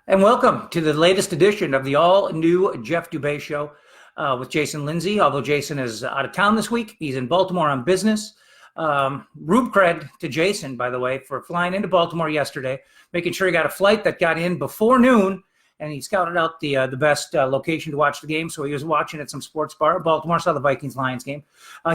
And welcome to the latest edition of the all-new Jeff Dubay Show with Jason Linse. Although Jason is out of town this week, he's in Baltimore on business. Rube cred to Jason, by the way, for flying into Baltimore yesterday, making sure he got a flight that got in before noon, and he scouted out the best location to watch the game. So he was watching at some sports bar. Baltimore saw the Vikings-Lions game.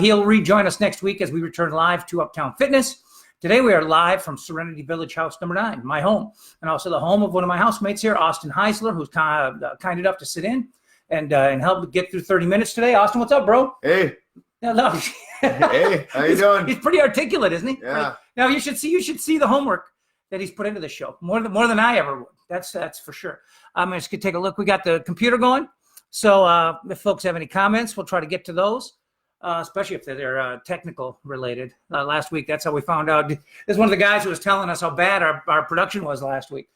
He'll rejoin us next week as we return live to Uptown Fitness. Today we are live from Serenity Village House number 9, my home, and also the home of one of my housemates here, Austin Heisler, who's kind enough to sit in and help get through 30 minutes today. Austin, what's up, bro? Hey. Hello. Hey, how you doing? He's pretty articulate, isn't he? Yeah. Now you should see the homework that he's put into the show more than I ever would. That's for sure. I'm just gonna take a look. We got the computer going, so if folks have any comments, we'll try to get to those. Especially if they're technical related. Last week, that's how we found out. This is one of the guys who was telling us how bad our production was last week.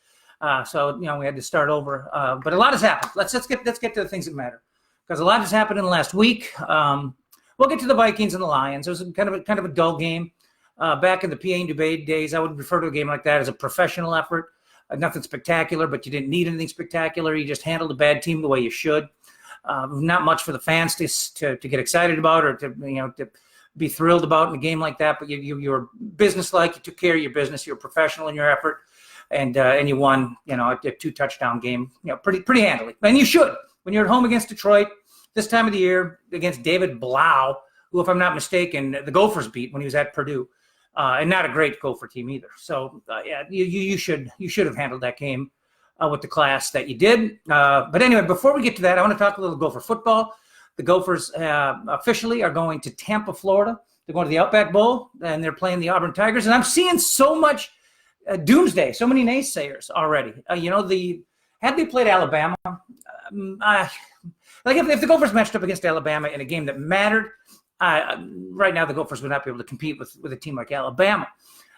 So we had to start over. But a lot has happened. Let's get to the things that matter, because a lot has happened in the last week. We'll get to the Vikings and the Lions. It was kind of a dull game. Back in the PA and Dubay days, I would refer to a game like that as a professional effort. Nothing spectacular, but you didn't need anything spectacular. You just handled a bad team the way you should. Not much for the fans to get excited about or to be thrilled about in a game like that. But you were businesslike. You took care of your business. You were professional in your effort, and you won. A 2-touchdown game. Pretty handily. And you should when you're at home against Detroit this time of the year against David Blau, who, if I'm not mistaken, the Gophers beat when he was at Purdue, and not a great Gopher team either. So you should have handled that game with the class that you did. But anyway, before we get to that, I want to talk a little Gopher football. The Gophers officially are going to Tampa, Florida. They're going to the Outback Bowl, and they're playing the Auburn Tigers. And I'm seeing so much doomsday, so many naysayers already. Had they played Alabama, if the Gophers matched up against Alabama in a game that mattered, right now the Gophers would not be able to compete with a team like Alabama.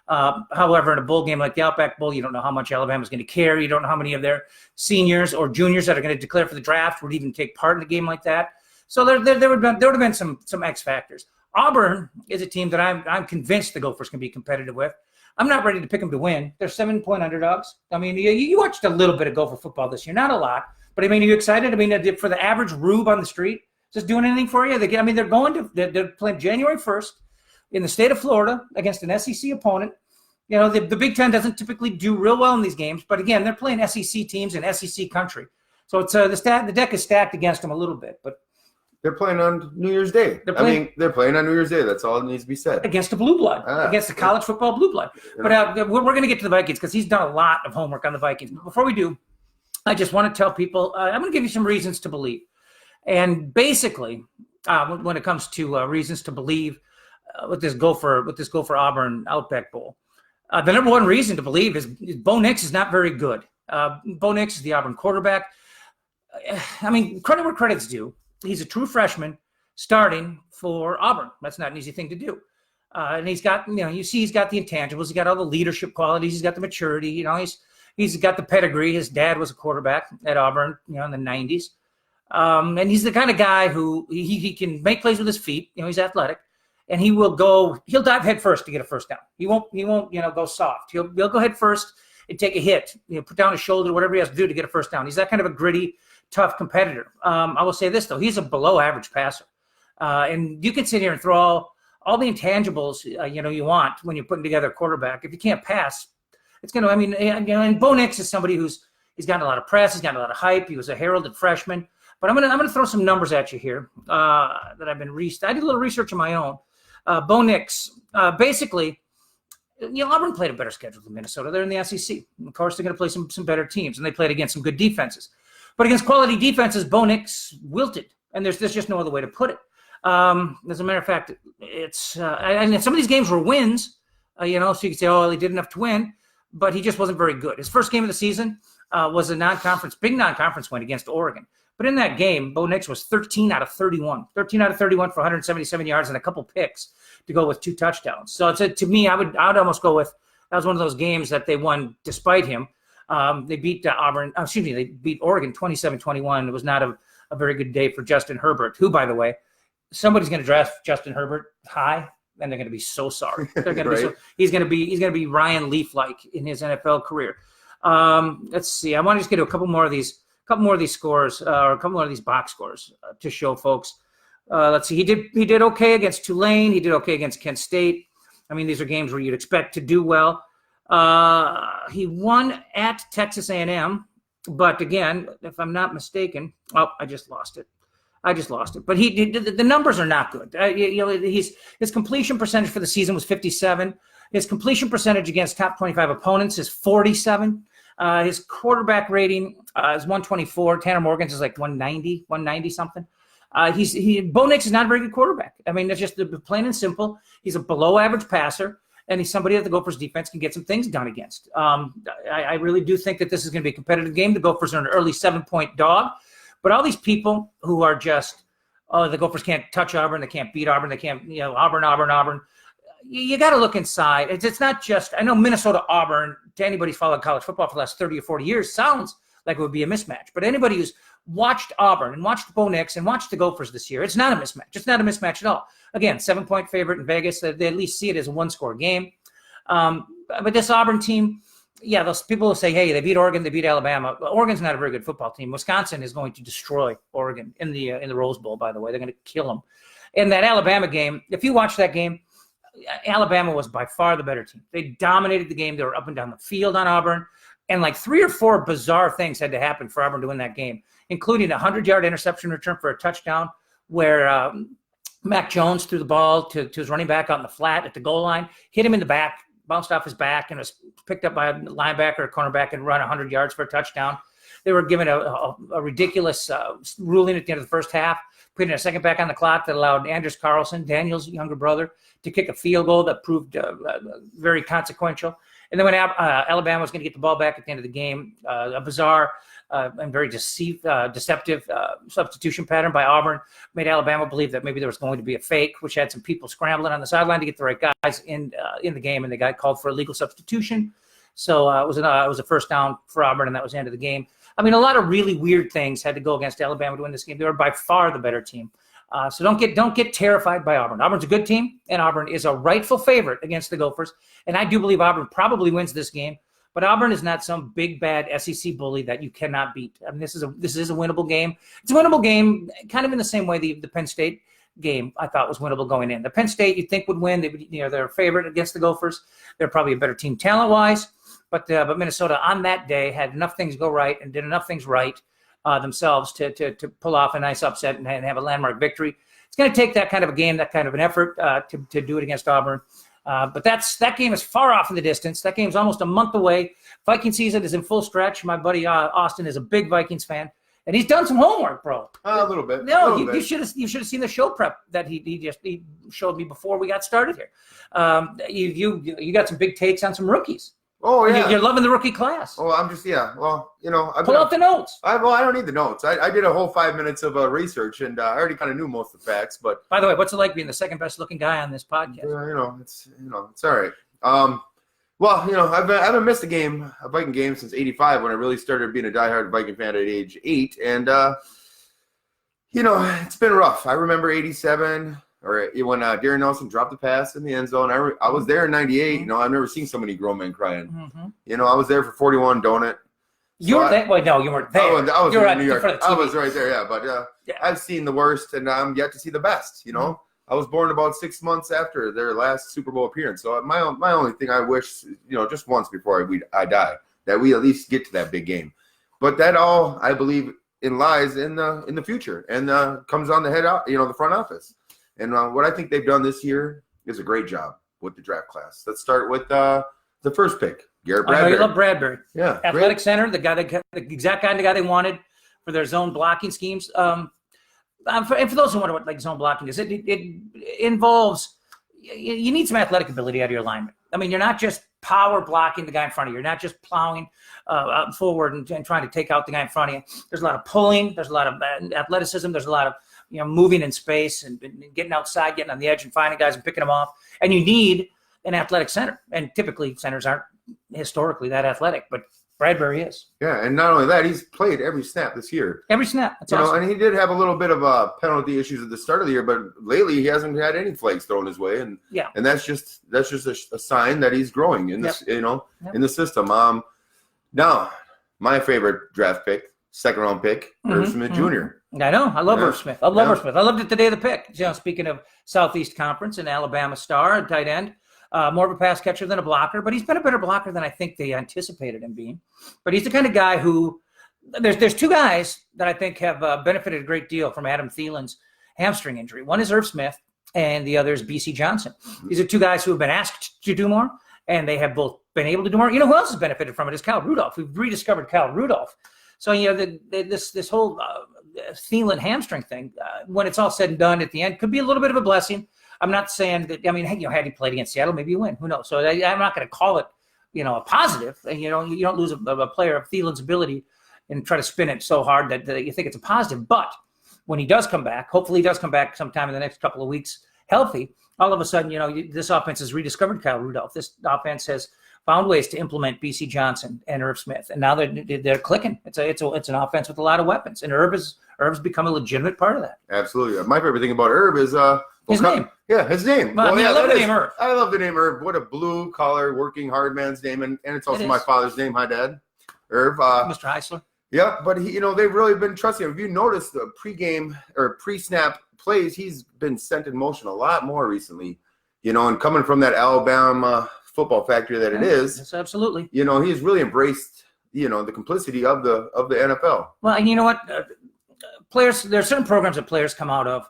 However, in a bowl game like the Outback Bowl, you don't know how much Alabama's going to care. You don't know how many of their seniors or juniors that are going to declare for the draft would even take part in a game like that. So there would have been some X factors. Auburn is a team that I'm convinced the Gophers can be competitive with. I'm not ready to pick them to win. They're 7-point underdogs. I mean, you watched a little bit of Gopher football this year, not a lot, but I mean, are you excited? I mean, for the average rube on the street, is this doing anything for you? They're playing January 1st. In the state of Florida against an SEC opponent. The Big Ten doesn't typically do real well in these games, but again, they're playing SEC teams in SEC country. So it's the deck is stacked against them a little bit, but they're playing on New Year's Day. They're playing on New Year's Day. That's all that needs to be said. Against the blue blood, against the college football blue blood. But we're going to get to the Vikings because he's done a lot of homework on the Vikings. But before we do, I just want to tell people, I'm going to give you some reasons to believe. And basically, when it comes to reasons to believe, with this Gopher Auburn Outback Bowl, the number one reason to believe is Bo Nix is not very good. Bo Nix is the Auburn quarterback. I mean, credit where credit's due. He's a true freshman starting for Auburn. That's not an easy thing to do. And he's got, he's got the intangibles. He's got all the leadership qualities. He's got the maturity. He's got the pedigree. His dad was a quarterback at Auburn, in the 90s. And he's the kind of guy who he can make plays with his feet. He's athletic. And he'll dive head first to get a first down. He won't go soft. He'll go head first and take a hit, put down his shoulder, whatever he has to do to get a first down. He's that kind of a gritty, tough competitor. I will say this, though. He's a below average passer. And you can sit here and throw all the intangibles, you want when you're putting together a quarterback. If you can't pass, it's going to, and Bo Nix is somebody he's gotten a lot of press. He's gotten a lot of hype. He was a heralded freshman. But I'm going to throw some numbers at you here that I did a little research on my own. Bo Nix, basically, Auburn played a better schedule than Minnesota. They're in the SEC. Of course, they're going to play some better teams, and they played against some good defenses. But against quality defenses, Bo Nix wilted, and there's just no other way to put it. As a matter of fact, it's and some of these games were wins, so you can say, oh, he did enough to win, but he just wasn't very good. His first game of the season was a big non-conference win against Oregon. But in that game, Bo Nix was 13 out of 31 for 177 yards and a couple picks to go with 2 touchdowns. So to me, I would almost go with that was one of those games that they won despite him. They beat they beat Oregon 27-21. It was not a very good day for Justin Herbert, who, by the way, somebody's going to draft Justin Herbert high, and they're going to be so sorry. They're going to be he's going to be Ryan Leaf-like in his NFL career. Let's see. I want to just get to a couple more of these scores, or a couple more of these box scores to show folks. Let's see. He did okay against Tulane. He did okay against Kent State. I mean, these are games where you'd expect to do well. He won at Texas A&M, but again, if I'm not mistaken, I just lost it. But the numbers are not good. His completion percentage for the season was 57. His completion percentage against top 25 opponents is 47. His quarterback rating is 124. Tanner Morgan's is like 190 something. Bo Nix is not a very good quarterback. I mean, it's just plain and simple. He's a below average passer, and he's somebody that the Gophers defense can get some things done against. I really do think that this is going to be a competitive game. The Gophers are an early 7-point dog, but all these people who are just, the Gophers can't touch Auburn, they can't beat Auburn, they can't, Auburn. You got to look inside. It's not just, I know Minnesota Auburn, to anybody who's followed college football for the last 30 or 40 years, sounds like it would be a mismatch. But anybody who's watched Auburn and watched Bo Nix and watched the Gophers this year, it's not a mismatch. It's not a mismatch at all. Again, 7-point favorite in Vegas. They at least see it as a one-score game. But this Auburn team, those people will say, hey, they beat Oregon, they beat Alabama. But Oregon's not a very good football team. Wisconsin is going to destroy Oregon in the Rose Bowl, by the way. They're going to kill them. In that Alabama game, if you watch that game, Alabama was by far the better team. They dominated the game. They were up and down the field on Auburn. And like 3 or 4 bizarre things had to happen for Auburn to win that game, including a 100-yard interception return for a touchdown where Mac Jones threw the ball to his running back out in the flat at the goal line, hit him in the back, bounced off his back, and was picked up by a linebacker or cornerback and run 100 yards for a touchdown. They were given a ridiculous ruling at the end of the first half, putting a second back on the clock that allowed Andrews Carlson, Daniel's younger brother, to kick a field goal that proved very consequential. And then when Alabama was going to get the ball back at the end of the game, a bizarre and very deceptive substitution pattern by Auburn made Alabama believe that maybe there was going to be a fake, which had some people scrambling on the sideline to get the right guys in the game, and they got called for a legal substitution. So it was a first down for Auburn, and that was the end of the game. I mean, a lot of really weird things had to go against Alabama to win this game. They were by far the better team. So don't get terrified by Auburn. Auburn's a good team, and Auburn is a rightful favorite against the Gophers. And I do believe Auburn probably wins this game. But Auburn is not some big bad SEC bully that you cannot beat. I mean, this is a winnable game. It's a winnable game, kind of in the same way the Penn State game I thought was winnable going in. The Penn State you'd think would win. They're a favorite against the Gophers. They're probably a better team talent wise. But Minnesota on that day had enough things go right and did enough things right themselves to pull off a nice upset and have a landmark victory. It's going to take that kind of a game, that kind of an effort to do it against Auburn. But that game is far off in the distance. That game's almost a month away. Viking season is in full stretch. My buddy Austin is a big Vikings fan, and he's done some homework, bro. A little bit. No, you should have seen the show prep that he showed me before we got started here. You got some big takes on some rookies. Oh, yeah. You're loving the rookie class. Oh, I'm just, well, pull out the notes. I don't need the notes. I did a whole 5 minutes of research, and I already kind of knew most of the facts. But by the way, what's it like being the second best looking guy on this podcast? It's all right. Well, I haven't missed a Viking game since '85 when I really started being a diehard Viking fan at age 8, and it's been rough. I remember '87. Or when Darren Nelson dropped the pass in the end zone. I was there in '98. Mm-hmm. I've never seen so many grown men crying. Mm-hmm. I was there for 41 Donut. You were there? Wait, no, you weren't there. I was in New York. I was right there, yeah. But I've seen the worst, and I'm yet to see the best. Mm-hmm. I was born about 6 months after their last Super Bowl appearance. So my only thing I wish, just once before I die, that we at least get to that big game. But that all, I believe, lies in the future and comes on the head out, the front office. And what I think they've done this year is a great job with the draft class. Let's start with the first pick, Garrett Bradbury. I know you love Bradbury. Yeah, athletic center, the exact kind of guy they wanted for their zone blocking schemes. And for those who wonder what zone blocking is, it involves you need some athletic ability out of your alignment. I mean, you're not just power blocking the guy in front of you. You're not just plowing forward and trying to take out the guy in front of you. There's a lot of pulling. There's a lot of athleticism. There's a lot of moving in space and getting outside, getting on the edge and finding guys and picking them off. And you need an athletic center. And typically centers aren't historically that athletic, but Bradbury is. Yeah, and not only that, he's played every snap this year. Every snap. That's awesome. And he did have a little bit of penalty issues at the start of the year, but lately he hasn't had any flags thrown his way. And and that's just a sign that he's growing in this, in the system. Now, my favorite draft pick, second-round pick, Irv Smith Jr. I know. I love Irv Smith. I love Irv Smith. I loved it the day of the pick. Speaking of Southeast Conference, an Alabama star, a tight end, more of a pass catcher than a blocker, but he's been a better blocker than I think they anticipated him being. But he's the kind of guy who there's two guys that I think have benefited a great deal from Adam Thielen's hamstring injury. One is Irv Smith, and the other is B.C. Johnson. These are two guys who have been asked to do more, and they have both been able to do more. You know who else has benefited from it is Kyle Rudolph. We've rediscovered Kyle Rudolph. So, this whole Thielen hamstring thing, when it's all said and done at the end, could be a little bit of a blessing. I'm not saying that, had he played against Seattle, maybe you win. Who knows? So I'm not going to call it, a positive. And, you don't lose a player of Thielen's ability and try to spin it so hard that you think it's a positive. But when he does come back, hopefully he does come back sometime in the next couple of weeks healthy, all of a sudden, this offense has rediscovered Kyle Rudolph. This offense has found ways to implement B.C. Johnson and Irv Smith, and now they're clicking. It's an offense with a lot of weapons, and Irv's become a legitimate part of that. Absolutely. My favorite thing about Irv is his name. Yeah, his name. Well, I love the name Irv. I love the name Irv. What a blue-collar, working hard man's name, and it's also my father's name. Hi, Dad. Irv. Mr. Heisler. Yeah, but they've really been trusting him. If you notice the pregame or pre-snap plays, he's been sent in motion a lot more recently. And coming from that Alabama football factory that it is. Yes, absolutely. He's really embraced, the complicity of the NFL. Well, and you know what? Players, there are certain programs that players come out of.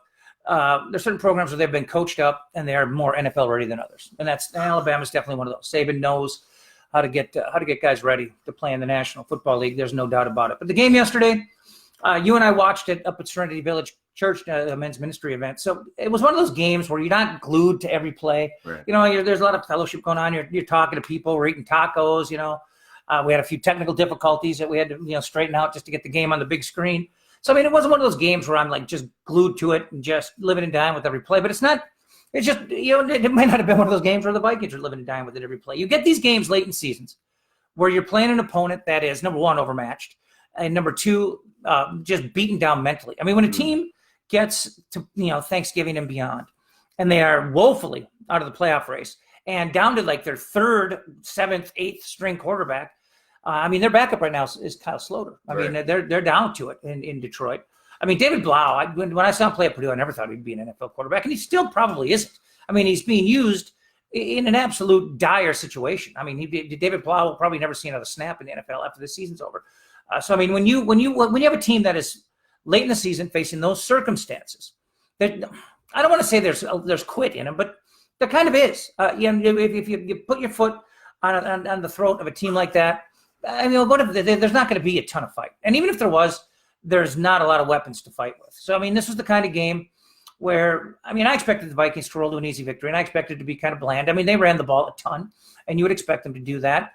There's certain programs where they've been coached up and they are more NFL ready than others. And Alabama's definitely one of those. Saban knows how to get guys ready to play in the National Football League. There's no doubt about it. But the game yesterday, you and I watched it up at Serenity Village Church, a men's ministry event. So it was one of those games where you're not glued to every play. Right. There's a lot of fellowship going on. You're talking to people. We're eating tacos. We had a few technical difficulties that we had to straighten out just to get the game on the big screen. So it wasn't one of those games where I'm like just glued to it and just living and dying with every play. But it's not. It's just it might not have been one of those games where the Vikings are living and dying with it every play. You get these games late in seasons where you're playing an opponent that is, number one, overmatched, and number two, just beaten down mentally. When a team gets to Thanksgiving and beyond, and they are woefully out of the playoff race and down to like their third, seventh, eighth string quarterback. Their backup right now is Kyle Sloter. They're down to it in Detroit. David Blau, when I saw him play at Purdue, I never thought he'd be an NFL quarterback, and he still probably isn't. He's being used in an absolute dire situation. David Blau will probably never see another snap in the NFL after the season's over. When you have a team that is late in the season facing those circumstances, I don't want to say there's quit in them, but there kind of is. If you put your foot on the throat of a team like that, there's not going to be a ton of fight. And even if there was, there's not a lot of weapons to fight with. So, this was the kind of game where, I expected the Vikings to roll to an easy victory, and I expected it to be kind of bland. They ran the ball a ton, and you would expect them to do that.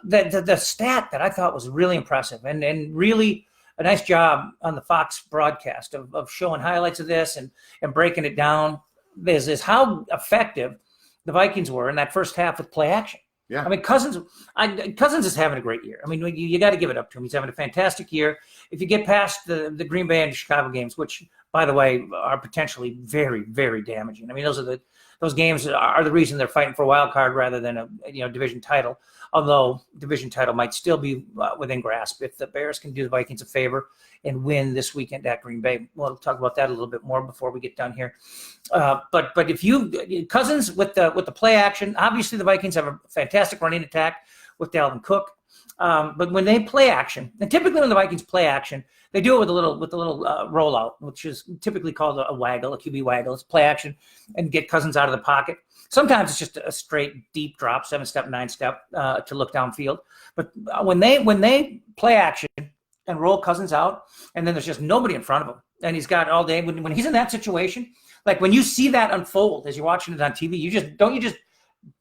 The stat that I thought was really impressive and really a nice job on the Fox broadcast of showing highlights of this and breaking it down is how effective the Vikings were in that first half with play action. Yeah. Cousins is having a great year. You got to give it up to him. He's having a fantastic year. If you get past the Green Bay and Chicago games, which, by the way, are potentially very, very damaging. Those games are the reason they're fighting for a wild card rather than a division title. Although division title might still be within grasp if the Bears can do the Vikings a favor and win this weekend at Green Bay. We'll talk about that a little bit more before we get done here. But if Cousins with the play action, obviously the Vikings have a fantastic running attack with Dalvin Cook. But when they play action, and typically when the Vikings play action, they do it with a little rollout, which is typically called a waggle, a QB waggle. It's play action and get Cousins out of the pocket. Sometimes it's just a straight deep drop, 7-step, 9-step to look downfield. But when they play action and roll Cousins out, and then there's just nobody in front of him, and he's got all day. When he's in that situation, like when you see that unfold as you're watching it on TV, you just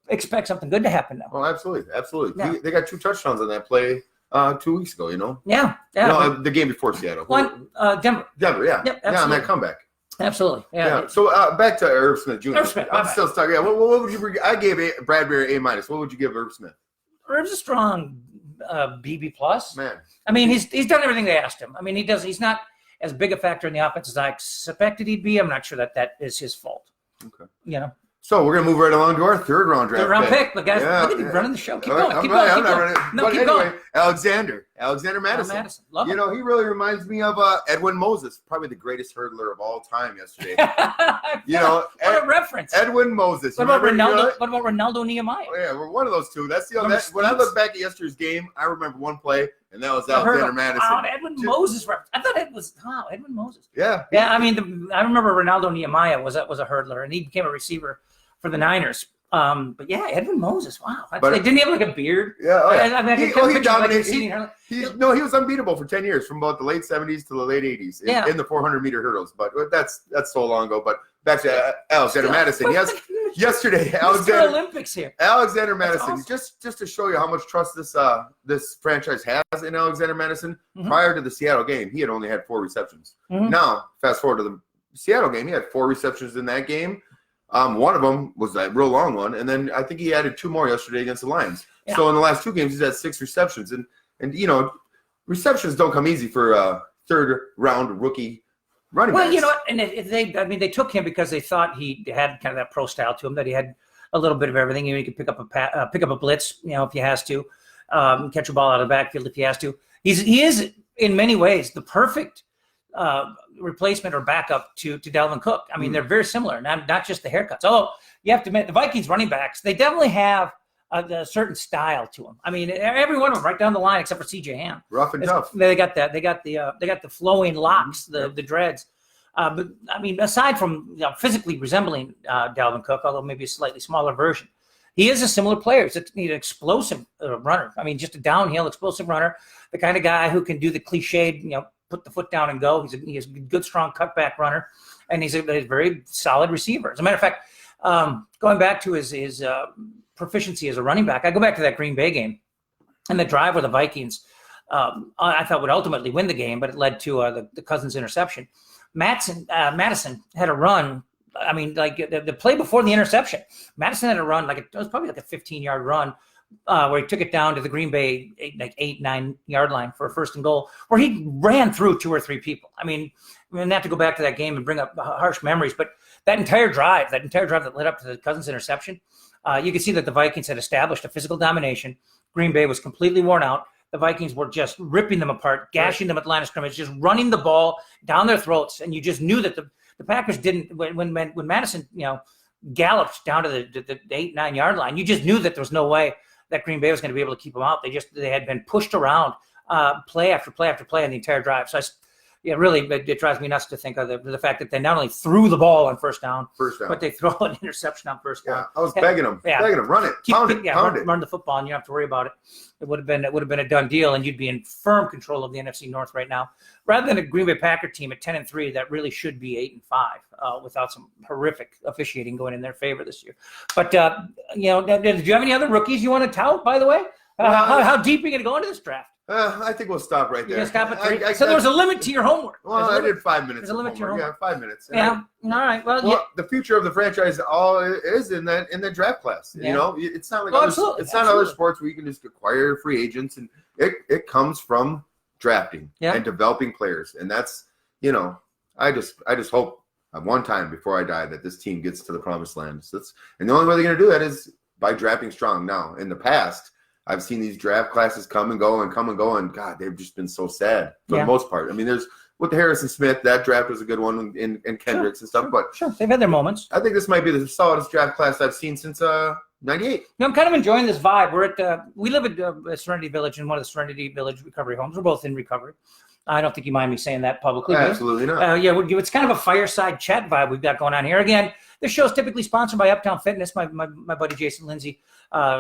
expect something good to happen now. Oh, absolutely. Yeah. They got 2 touchdowns on that play 2 weeks ago. Yeah. No, the game before Seattle. Denver. Yeah. Yep, yeah, on that comeback. Absolutely. Yeah. So back to Irv Smith Jr. Irv Smith, I'm still stuck. Yeah. What would you? I gave Bradbury A-. What would you give Irv Smith? Irv's a strong BB plus. Man. He's done everything they asked him. He's not as big a factor in the offense as I expected he'd be. I'm not sure that is his fault. Okay. So we're gonna move right along to our third round draft. Third round pick. But guys, look at you running the show. Keep going. Keep going. I'm not running. No, but keep anyway, going. Alexander Madison. Madison. Love You him. know, he really reminds me of Edwin Moses, probably the greatest hurdler of all time yesterday. You know, what a reference. Edwin Moses. What about Ronaldo? What about Ronaldo Nehemiah? Oh, yeah, we're one of those two. That's the other. When I look back at yesterday's game, I remember one play, and that was Alexander Madison. Wow, Edwin Moses reference. I thought it was Edwin Moses. Yeah. Yeah, I mean, I remember Ronaldo Nehemiah was a hurdler, and he became a receiver for the Niners. But yeah, Edwin Moses. Wow. Didn't he have like a beard? Yeah. He dominated. He was unbeatable for 10 years, from about the late 70s to the late 80s in the 400-meter hurdles. But that's so long ago. But back to Alexander Madison. Yes, yesterday, Mr. Olympics here. Alexander Madison. Awesome. Just to show you how much trust this franchise has in Alexander Madison. Prior to the Seattle game, he had only had 4 receptions. Now, fast forward to the Seattle game, he had 4 receptions in that game. One of them was that real long one, and then I think he added 2 more yesterday against the Lions. Yeah. So in the last 2 games, he's had 6 receptions, and you know, receptions don't come easy for a third-round rookie running back. Well, you know, and they took him because they thought he had kind of that pro style to him, that he had a little bit of everything. You know, he could pick up a blitz, you know, if he has to, catch a ball out of the backfield if he has to. He is in many ways the perfect replacement or backup to Dalvin Cook. I mean, they're very similar, not just the haircuts. Oh, you have to admit, the Vikings running backs, they definitely have a certain style to them. I mean, every one of them right down the line except for CJ Ham. Rough and tough. They got that. They got the flowing locks, the dreads. But I mean, aside from physically resembling Dalvin Cook, although maybe a slightly smaller version, he is a similar player. He's an explosive runner. I mean, just a downhill explosive runner, the kind of guy who can do the cliched, you know, put the foot down and go. He's a good, strong cutback runner, and he's a very solid receiver. As a matter of fact, going back to his proficiency as a running back, I go back to that Green Bay game and the drive where the Vikings, I thought would ultimately win the game, but it led to the Cousins interception. Madison had a run. I mean, like the play before the interception, Madison had a run, it was probably like a 15-yard run, where he took it down to the Green Bay 8-9 yard line for a 1st and goal, where he ran through 2 or 3 people. I mean, not to go back to that game and bring up harsh memories, but that entire drive that led up to the Cousins interception, you could see that the Vikings had established a physical domination. Green Bay was completely worn out. The Vikings were just ripping them apart, gashing them at the line of scrimmage, just running the ball down their throats, and you just knew that the Packers didn't. When Madison, you know, galloped down to the 8-9 yard line, you just knew that there was no way that Green Bay was going to be able to keep them out. They had been pushed around play after play after play on the entire drive. So really, it drives me nuts to think of the fact that they not only threw the ball on first down, but they throw an interception on first down. Yeah, I was begging them, run it, pound it. Run the football, and you don't have to worry about it. It would have been a done deal, and you'd be in firm control of the NFC North right now, rather than a Green Bay Packer team at 10-3 that really should be 8-5 without some horrific officiating going in their favor this year. But you know, did you have any other rookies you want to tout? By the way, how deep are you going to go into this draft? I think we'll stop right there. You're going to stop at 3? So there was a limit to your homework. Well, I did 5 minutes. There's a limit to your homework. Yeah, 5 minutes. Yeah. All right. Well, the future of the franchise all is in the draft class. Yeah. You know, it's not like other sports where you can just acquire free agents, and it comes from drafting and developing players, and that's, you know, I just hope at one time before I die that this team gets to the promised land. So and the only way they're going to do that is by drafting strong. Now, in the past, I've seen these draft classes come and go, and God, they've just been so sad for the most part. I mean, there's with the Harrison Smith, that draft was a good one, and Kendricks and stuff. But they've had their moments. I think this might be the solidest draft class I've seen since '98. I'm kind of enjoying this vibe. We're at we live at Serenity Village, in one of the Serenity Village recovery homes. We're both in recovery. I don't think you mind me saying that publicly. Absolutely not. It's kind of a fireside chat vibe we've got going on here. Again, this show is typically sponsored by Uptown Fitness. My buddy Jason Linse,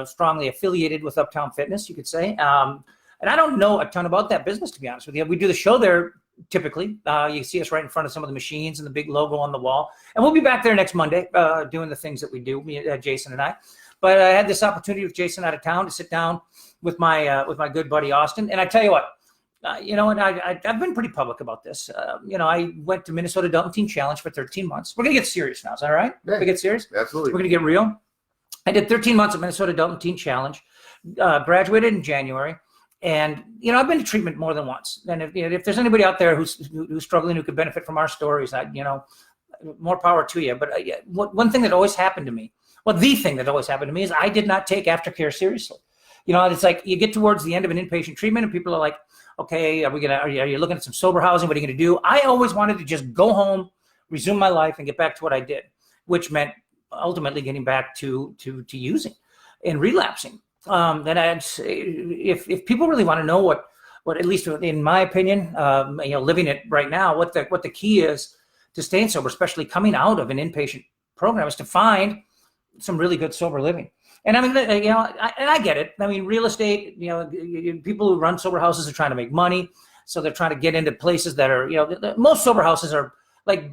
strongly affiliated with Uptown Fitness, you could say. And I don't know a ton about that business, to be honest with you. We do the show there typically. You see us right in front of some of the machines and the big logo on the wall. And we'll be back there next Monday doing the things that we do, Jason and I. But I had this opportunity with Jason out of town to sit down with my good buddy Austin. And I tell you what, you know, and I've been pretty public about this. You know, I went to Minnesota Adult Teen Challenge for 13 months. We're going to get serious now. Is that all right? Yeah, we get serious? Absolutely. We're going to get real. I did 13 months at Minnesota Adult Teen Challenge, graduated in January. And, you know, I've been to treatment more than once. And if there's anybody out there who's struggling, who could benefit from our stories, more power to you. But one thing that always happened to me, well, the thing that always happened to me is I did not take aftercare seriously. You know, it's like you get towards the end of an inpatient treatment and people are like, okay, are you looking at some sober housing? What are you going to do? I always wanted to just go home, resume my life, and get back to what I did, which meant ultimately getting back to using and relapsing. If people really want to know what at least in my opinion, living it right now, what the key is to staying sober, especially coming out of an inpatient program, is to find some really good sober living. And I mean, I get it. I mean, real estate, people who run sober houses are trying to make money. So they're trying to get into places that are, most sober houses are like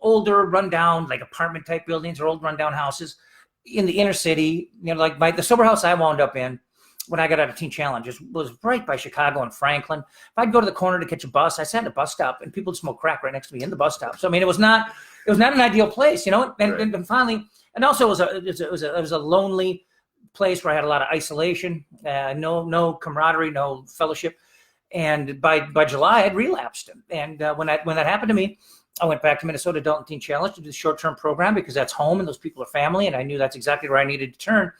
older, rundown, like apartment type buildings or old rundown houses in the inner city. Like the sober house I wound up in when I got out of Teen Challenge was right by Chicago and Franklin. If I'd go to the corner to catch a bus, I sat at a bus stop and people would smoke crack right next to me in the bus stop. So I mean, it was not an ideal place, And, right. and finally, and also it was a lonely place where I had a lot of isolation, no camaraderie, no fellowship. And by July, I'd relapsed. And when that happened to me, I went back to Minnesota Adult and Teen Challenge to do the short-term program because that's home and those people are family. And I knew that's exactly where I needed to turn.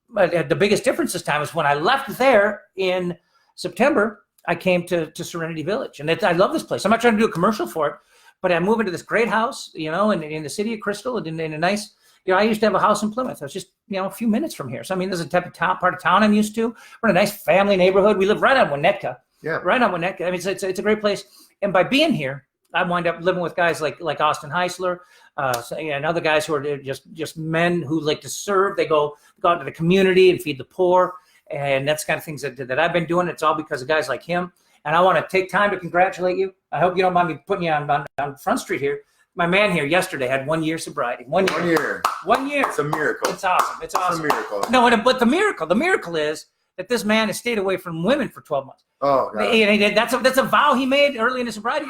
But the biggest difference this time is when I left there in September, I came to Serenity Village. And I love this place. I'm not trying to do a commercial for it, but I moved into this great house, in the city of Crystal and in a nice, I used to have a house in Plymouth. I was just, a few minutes from here. So, I mean, there's a type of part of town I'm used to. We're in a nice family neighborhood. We live right on Winnetka. Yeah. Right on Winnetka. I mean, it's a great place. And by being here, I wind up living with guys like Austin Heisler, and other guys who are just men who like to serve. They go out to the community and feed the poor. And that's the kind of things that I've been doing. It's all because of guys like him. And I want to take time to congratulate you. I hope you don't mind me putting you on Front Street here. My man here yesterday had 1 year sobriety. 1 year. 1 year. It's a miracle. It's awesome. It's awesome. It's a miracle. No, but the miracle is that this man has stayed away from women for 12 months. Oh, God. That's a vow he made early in his sobriety.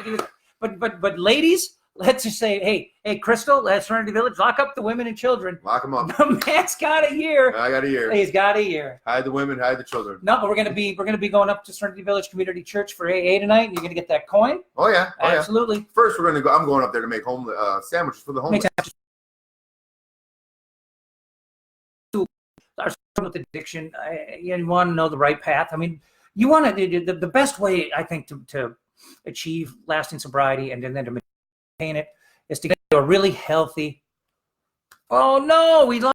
But ladies, let's just say, hey, Crystal, at Serenity Village, lock up the women and children. Lock them up. The man's got a year. I got a year. He's got a year. Hide the women, hide the children. No, but we're gonna be going up to Serenity Village Community Church for AA tonight, and you're gonna get that coin. Oh yeah, absolutely. Yeah. First, I'm going up there to make sandwiches for the homeless. With addiction, you want to know the right path. I mean, you want to the best way I think to achieve lasting sobriety and then to maintain it is to get to a really healthy. Oh no, we lost